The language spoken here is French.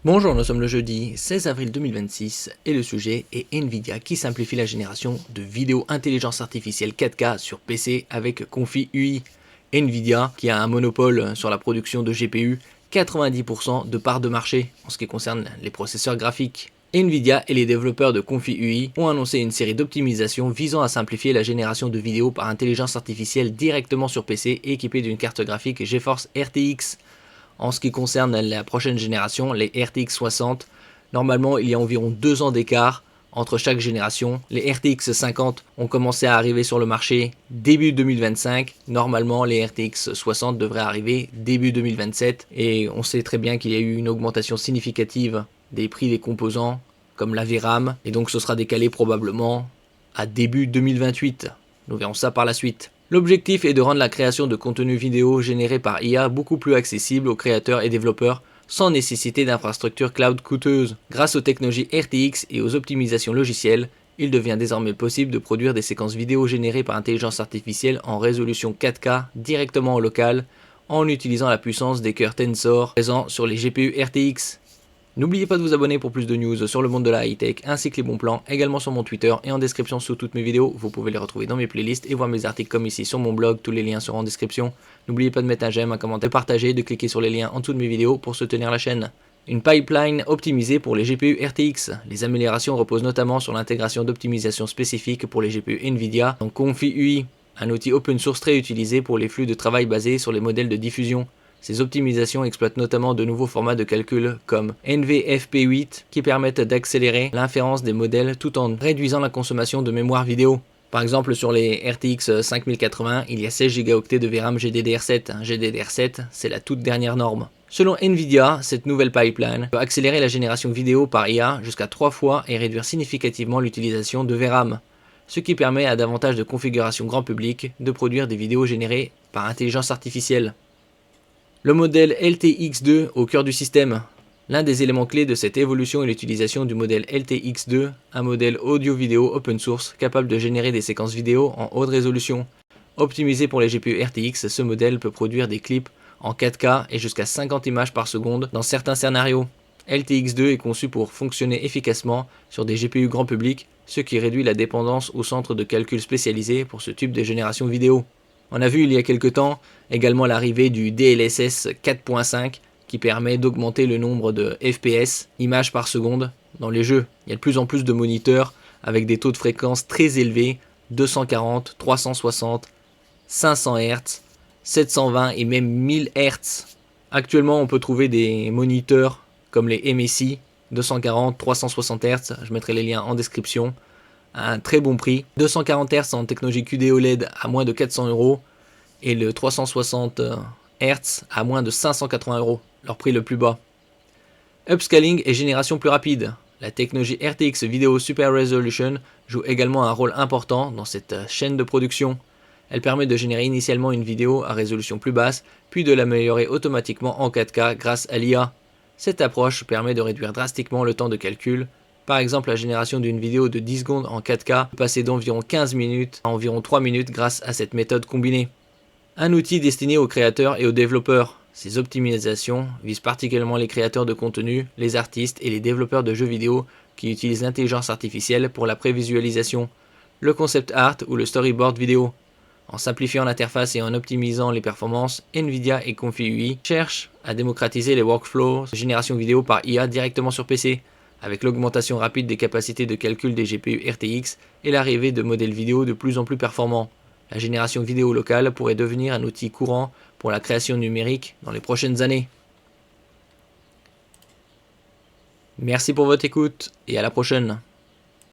Bonjour, nous sommes le jeudi 16 avril 2026 et le sujet est Nvidia qui simplifie la génération de vidéos intelligence artificielle 4K sur PC avec Confi UI. Nvidia qui a un monopole sur la production de GPU, 90% de part de marché en ce qui concerne les processeurs graphiques. Nvidia et les développeurs de Confi UI ont annoncé une série d'optimisations visant à simplifier la génération de vidéos par intelligence artificielle directement sur PC équipé d'une carte graphique GeForce RTX. En ce qui concerne la prochaine génération, les RTX 60, normalement il y a environ 2 ans d'écart entre chaque génération. Les RTX 50 ont commencé à arriver sur le marché début 2025. Normalement les RTX 60 devraient arriver début 2027. Et on sait très bien qu'il y a eu une augmentation significative des prix des composants comme la VRAM. Et donc ce sera décalé probablement à début 2028. Nous verrons ça par la suite. L'objectif est de rendre la création de contenu vidéo généré par IA beaucoup plus accessible aux créateurs et développeurs sans nécessité d'infrastructures cloud coûteuses. Grâce aux technologies RTX et aux optimisations logicielles, il devient désormais possible de produire des séquences vidéo générées par intelligence artificielle en résolution 4K directement au local en utilisant la puissance des cœurs Tensor présents sur les GPU RTX. N'oubliez pas de vous abonner pour plus de news sur le monde de la high-tech ainsi que les bons plans, également sur mon Twitter et en description sous toutes mes vidéos. Vous pouvez les retrouver dans mes playlists et voir mes articles comme ici sur mon blog, tous les liens seront en description. N'oubliez pas de mettre un j'aime, un commentaire, de partager, de cliquer sur les liens en dessous de mes vidéos pour soutenir la chaîne. Une pipeline optimisée pour les GPU RTX. Les améliorations reposent notamment sur l'intégration d'optimisation spécifiques pour les GPU Nvidia, donc Confi UI, un outil open source très utilisé pour les flux de travail basés sur les modèles de diffusion. Ces optimisations exploitent notamment de nouveaux formats de calcul comme NVFP8 qui permettent d'accélérer l'inférence des modèles tout en réduisant la consommation de mémoire vidéo. Par exemple sur les RTX 5080, il y a 16 Go de VRAM GDDR7. GDDR7, c'est la toute dernière norme. Selon Nvidia, cette nouvelle pipeline peut accélérer la génération vidéo par IA jusqu'à 3 fois et réduire significativement l'utilisation de VRAM, ce qui permet à davantage de configurations grand public de produire des vidéos générées par intelligence artificielle. Le modèle LTX2 au cœur du système. L'un des éléments clés de cette évolution est l'utilisation du modèle LTX2, un modèle audio-vidéo open source capable de générer des séquences vidéo en haute résolution. Optimisé pour les GPU RTX, ce modèle peut produire des clips en 4K et jusqu'à 50 images par seconde dans certains scénarios. LTX2 est conçu pour fonctionner efficacement sur des GPU grand public, ce qui réduit la dépendance aux centres de calcul spécialisés pour ce type de génération vidéo. On a vu il y a quelque temps également l'arrivée du DLSS 4.5 qui permet d'augmenter le nombre de FPS, images par seconde, dans les jeux. Il y a de plus en plus de moniteurs avec des taux de fréquence très élevés, 240, 360, 500 Hz, 720 et même 1000 Hz. Actuellement on peut trouver des moniteurs comme les MSI, 240, 360 Hz, je mettrai les liens en description, à un très bon prix. 240 Hz en technologie QD OLED à moins de 400 € et le 360 Hz à moins de 580 €, leur prix le plus bas. Upscaling et génération plus rapide. La technologie RTX Video Super Resolution joue également un rôle important dans cette chaîne de production. Elle permet de générer initialement une vidéo à résolution plus basse, puis de l'améliorer automatiquement en 4K grâce à l'IA. Cette approche permet de réduire drastiquement le temps de calcul. Par exemple, la génération d'une vidéo de 10 secondes en 4K peut passer d'environ 15 minutes à environ 3 minutes grâce à cette méthode combinée. Un outil destiné aux créateurs et aux développeurs. Ces optimisations visent particulièrement les créateurs de contenu, les artistes et les développeurs de jeux vidéo qui utilisent l'intelligence artificielle pour la prévisualisation, le concept art ou le storyboard vidéo. En simplifiant l'interface et en optimisant les performances, Nvidia et Confi UI cherchent à démocratiser les workflows de génération vidéo par IA directement sur PC. Avec l'augmentation rapide des capacités de calcul des GPU RTX et l'arrivée de modèles vidéo de plus en plus performants, la génération vidéo locale pourrait devenir un outil courant pour la création numérique dans les prochaines années. Merci pour votre écoute et à la prochaine.